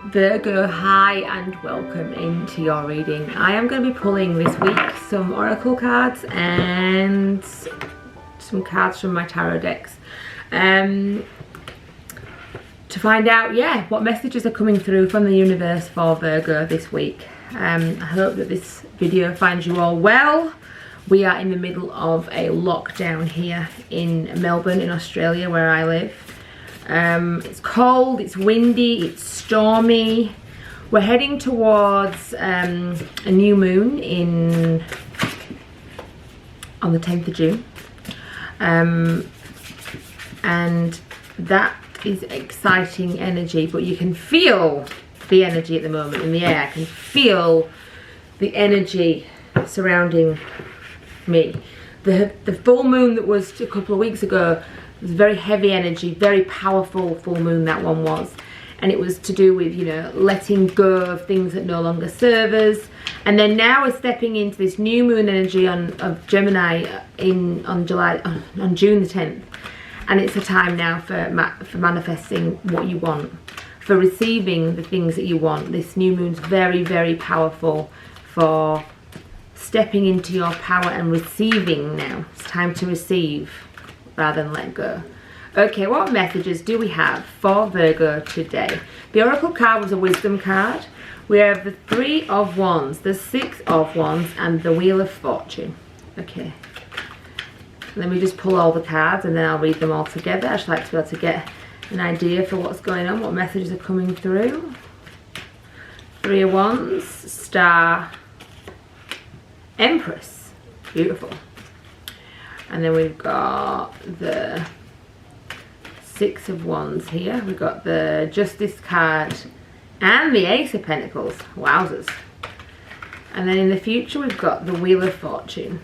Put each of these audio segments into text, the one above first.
Virgo, hi and welcome into your reading. I am going to be pulling this week some oracle cards and some cards from my tarot decks to find out, what messages are coming through from the universe for Virgo this week. I hope that this video finds you all well. We are in the middle of a lockdown here in Melbourne in Australia, where I live. It's cold, it's windy, it's stormy. We're heading towards a new moon on the 10th of June. And that is exciting energy, but you can feel the energy at the moment in the air. I can feel the energy surrounding me. The full moon that was a couple of weeks ago was very heavy energy, very powerful full moon that one was. And it was to do with, letting go of things that no longer serve us. And then now we're stepping into this new moon energy of Gemini on June the 10th. And it's a time now for manifesting what you want, for receiving the things that you want. This new moon's very, very powerful for stepping into your power and receiving now. It's time to receive rather than let go. Okay, what messages do we have for Virgo today? The Oracle card was a Wisdom card. We have the Three of Wands, the Six of Wands, and the Wheel of Fortune. Okay. Let me just pull all the cards and then I'll read them all together. I just like to be able to get an idea for what's going on, what messages are coming through. Three of Wands, Star, Empress. Beautiful. And then we've got the Six of Wands here. We've got the Justice card and the Ace of Pentacles. Wowzers. And then in the future we've got the Wheel of Fortune.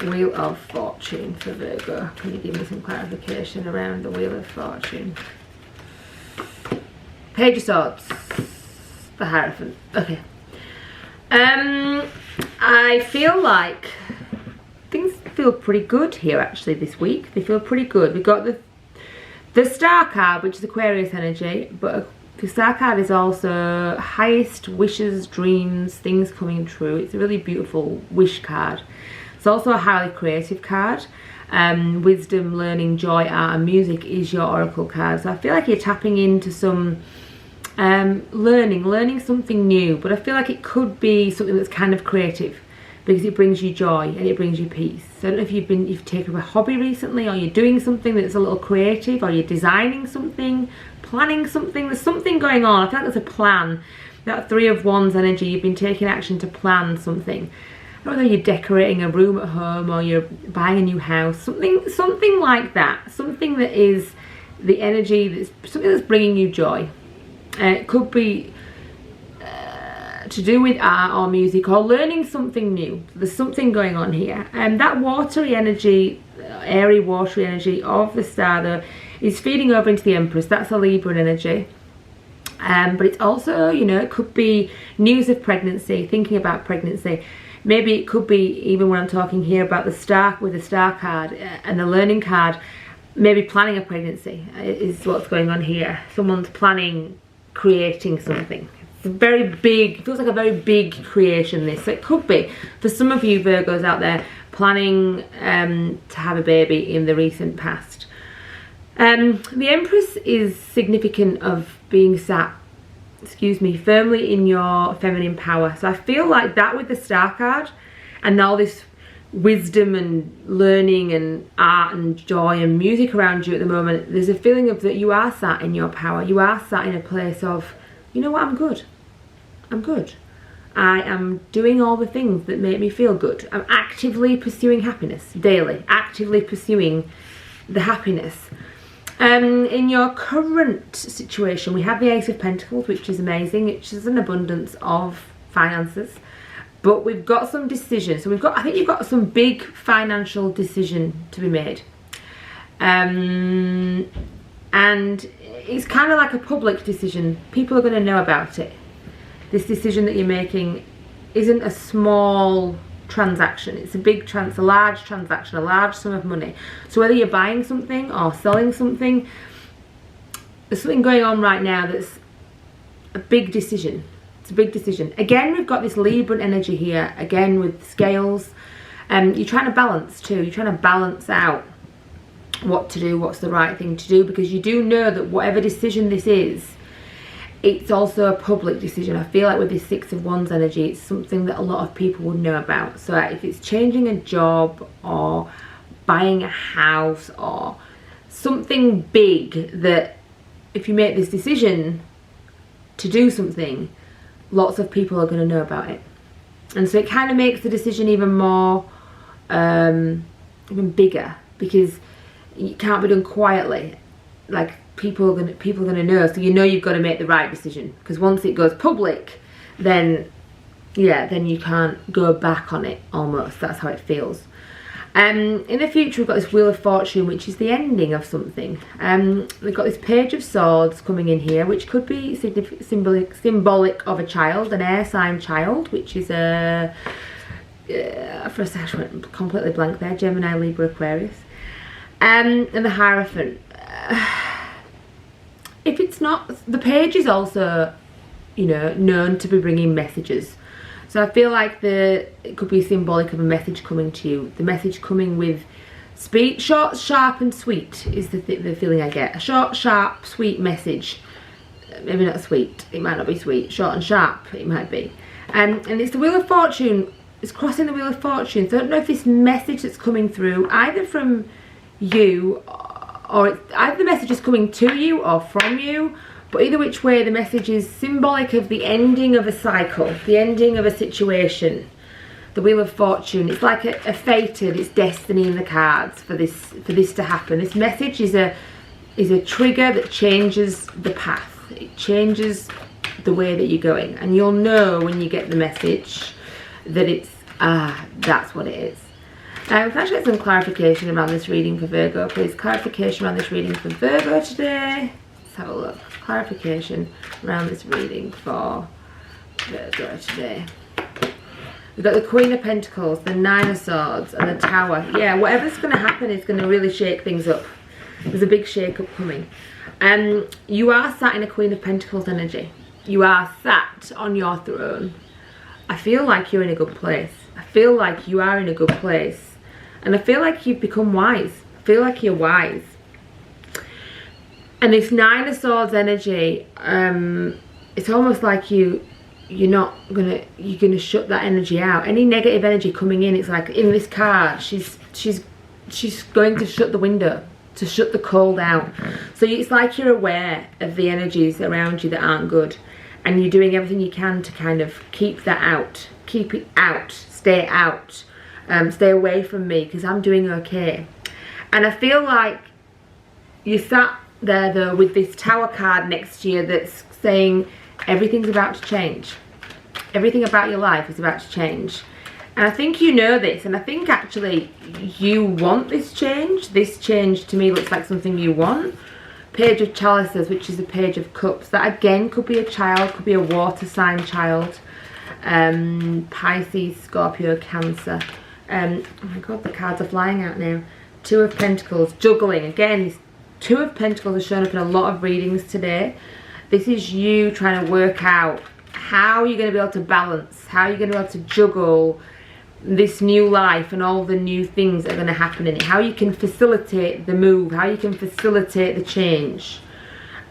Wheel of Fortune for Virgo. Can you give me some clarification around the Wheel of Fortune? Page of Swords. The Hierophant. Okay. I feel like things feel pretty good here actually this week. They feel pretty good. We've got the Star card, which is Aquarius energy, but the Star card is also highest wishes, dreams, things coming true. It's a really beautiful wish card. It's also a highly creative card. Wisdom, learning, joy, art and music is your oracle card. So I feel like you're tapping into some learning something new, but I feel like it could be something that's kind of creative because it brings you joy and it brings you peace. So I don't know if you've taken up a hobby recently, or you're doing something that's a little creative, or you're designing something, planning something. There's something going on. I feel like there's a plan. That Three of Wands energy, you've been taking action to plan something. I don't know whether you're decorating a room at home or you're buying a new house, something like that. Something that is the energy, something that's bringing you joy. It could be to do with art or music or learning something new. There's something going on here. And that watery energy, airy watery energy of the Star though, is feeding over into the Empress. That's a Libran energy. But it's also, it could be news of pregnancy, thinking about pregnancy. Maybe it could be, even when I'm talking here about the Star with the Star card and the learning card, maybe planning a pregnancy is what's going on here. Someone's planning, creating something. It's very big, it feels like a very big creation this. So it could be, for some of you Virgos out there, planning to have a baby in the recent past. The Empress is significant of being sat, firmly in your feminine power. So I feel like that with the Star card and all this wisdom and learning and art and joy and music around you at the moment, there's a feeling of that you are sat in your power. You are sat in a place of, you know what, I'm good. I'm good. I am doing all the things that make me feel good. I'm actively pursuing happiness daily, actively pursuing the happiness. In your current situation, we have the Ace of Pentacles, which is amazing, which is an abundance of finances. But we've got some decisions. So I think you've got some big financial decision to be made. And it's kind of like a public decision. People are going to know about it. This decision that you're making isn't a small transaction. It's a large transaction, a large sum of money. So whether you're buying something or selling something, there's something going on right now that's a big decision. It's a big decision. Again, we've got this Libran energy here, again with scales. You're trying to balance too. You're trying to balance out what to do, what's the right thing to do, because you do know that whatever decision this is, it's also a public decision. I feel like with this Six of Wands energy, it's something that a lot of people would know about. So if it's changing a job or buying a house or something big, that if you make this decision to do something, lots of people are going to know about it. And so it kind of makes the decision even more, even bigger, because it can't be done quietly. Like, people are gonna know, so you know you've got to make the right decision, because once it goes public, then yeah, then you can't go back on it. Almost, that's how it feels. In the future, we've got this Wheel of Fortune, which is the ending of something. We've got this Page of Swords coming in here, which could be symbolic of a child, an air sign child, which is a for a second I went completely blank there, Gemini, Libra, Aquarius. And the Hierophant. If it's not, the page is also, you know, known to be bringing messages. So I feel like it could be symbolic of a message coming to you. The message coming with speed, short, sharp and sweet is the feeling I get. A short, sharp, sweet message. Maybe not sweet, it might not be sweet. Short and sharp, it might be. And it's the Wheel of Fortune. It's crossing the Wheel of Fortune. So I don't know if this message that's coming through, either from you, or either the message is coming to you or from you, but either which way, the message is symbolic of the ending of a cycle, the ending of a situation. The Wheel of Fortune, it's like a fated, it's destiny in the cards for this to happen. This message is a trigger that changes the path. It changes the way that you're going, and you'll know when you get the message that it's that's what it is. Can I get some clarification around this reading for Virgo, please? Clarification around this reading for Virgo today. Let's have a look. Clarification around this reading for Virgo today. We've got the Queen of Pentacles, the Nine of Swords, and the Tower. Yeah, whatever's going to happen is going to really shake things up. There's a big shake-up coming. You are sat in a Queen of Pentacles energy. You are sat on your throne. I feel like you're in a good place. I feel like you are in a good place. And I feel like you've become wise. I feel like you're wise. And this Nine of Swords energy, it's almost like you're gonna shut that energy out. Any negative energy coming in, it's like in this card, she's going to shut the window, to shut the cold out. So it's like you're aware of the energies around you that aren't good, and you're doing everything you can to kind of keep that out, keep it out, stay out. Stay away from me, because I'm doing okay. And I feel like you sat there though with this Tower card next to you that's saying everything's about to change. Everything about your life is about to change. And I think you know this, and I think actually you want this change. This change to me looks like something you want. Page of Chalices, which is the Page of Cups. That again could be a child, could be a water sign child. Pisces, Scorpio, Cancer. Oh my god, the cards are flying out now. Two of Pentacles, juggling. Again, this Two of Pentacles are showing up in a lot of readings today. This is you trying to work out how you're going to be able to balance, how you're going to be able to juggle this new life and all the new things that are going to happen in it. How you can facilitate the move, how you can facilitate the change.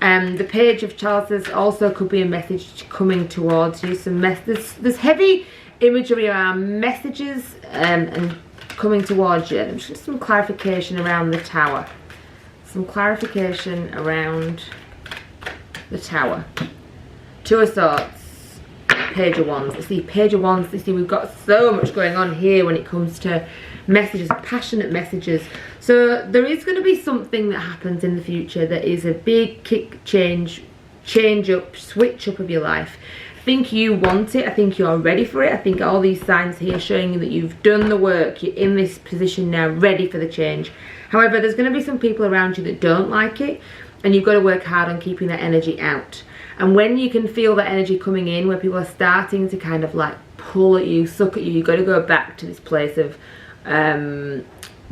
The Page of Chalices also could be a message coming towards you. There's heavy imagery around messages and coming towards you. Just some clarification around the Tower. Some clarification around the Tower. Two of Swords, Page of Wands. You see, Page of Wands, you see, we've got so much going on here when it comes to messages, passionate messages. So there is going to be something that happens in the future that is a big kick change up, switch up of your life. I think you want it. I think you're ready for it. I think all these signs here showing you that you've done the work. You're in this position now, ready for the change. However, there's going to be some people around you that don't like it, and you've got to work hard on keeping that energy out. And when you can feel that energy coming in, where people are starting to kind of like pull at you, suck at you, you've got to go back to this place of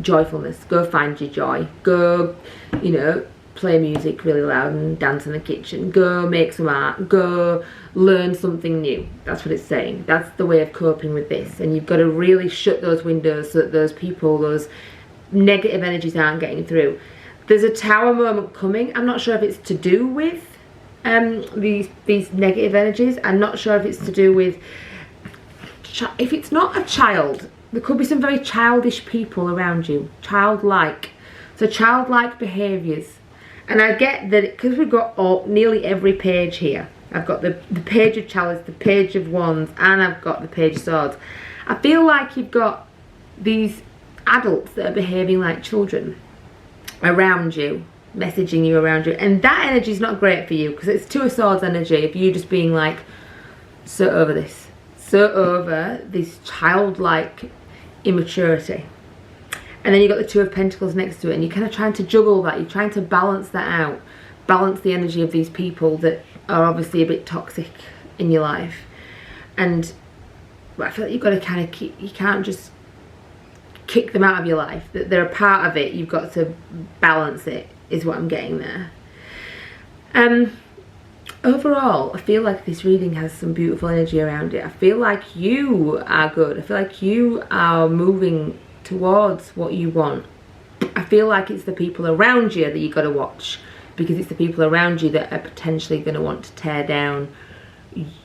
joyfulness. Go find your joy. Go, you know, play music really loud and dance in the kitchen. Go make some art. Go learn something new. That's what it's saying. That's the way of coping with this. And you've got to really shut those windows so that those people, those negative energies aren't getting through. There's a tower moment coming. I'm not sure if it's to do with these negative energies. I'm not sure if it's to do with, if it's not a child, there could be some very childish people around you. Childlike. So childlike behaviours. And I get that because we've got nearly every page here. I've got the page of chalice, the page of wands, and I've got the page of swords. I feel like you've got these adults that are behaving like children around you, messaging you around you, and that energy is not great for you, because it's two of swords energy of you just being like so over this, so over this childlike immaturity. And then you've got the two of pentacles next to it, and you're kind of trying to juggle that. You're trying to balance that out, balance the energy of these people that are obviously a bit toxic in your life. And I feel like you've got to kind of keep, you can't just kick them out of your life, that they're a part of it. You've got to balance it, is what I'm getting there. Overall, I feel like this reading has some beautiful energy around it. I feel like you are good. I feel like you are moving towards what you want. I feel like it's the people around you that you've got to watch, because it's the people around you that are potentially going to want to tear down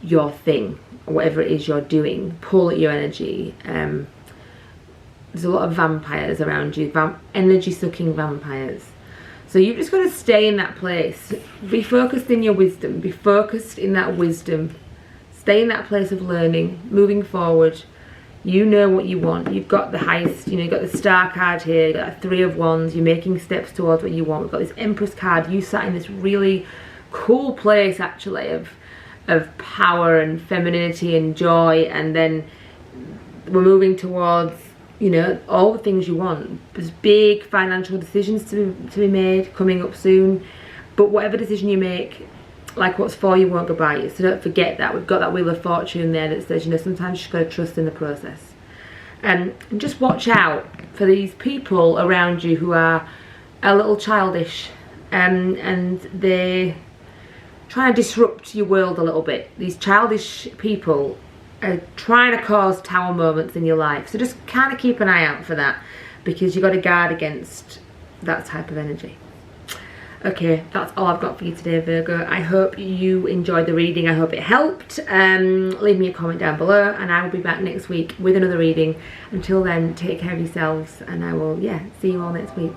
your thing, or whatever it is you're doing, pull at your energy. There's a lot of vampires around you, energy sucking vampires. So you've just got to stay in that place. Be focused in your wisdom. Be focused in that wisdom. Stay in that place of learning, moving forward. You know what you want. You've got the highest, you know, you've got the star card here, you've got a three of wands, you're making steps towards what you want. We've got this empress card. You sat in this really cool place actually of power and femininity and joy, and then we're moving towards, you know, all the things you want. There's big financial decisions to be made coming up soon, but whatever decision you make, like what's for you won't go by you. So don't forget that. We've got that Wheel of Fortune there that says, you know, sometimes you just got to trust in the process. And just watch out for these people around you who are a little childish, and they try to disrupt your world a little bit. These childish people are trying to cause tower moments in your life. So just kind of keep an eye out for that, because you've got to guard against that type of energy. Okay, that's all I've got for you today, Virgo. I hope you enjoyed the reading. I hope it helped. Leave me a comment down below, and I will be back next week with another reading. Until then, take care of yourselves, and I will, see you all next week.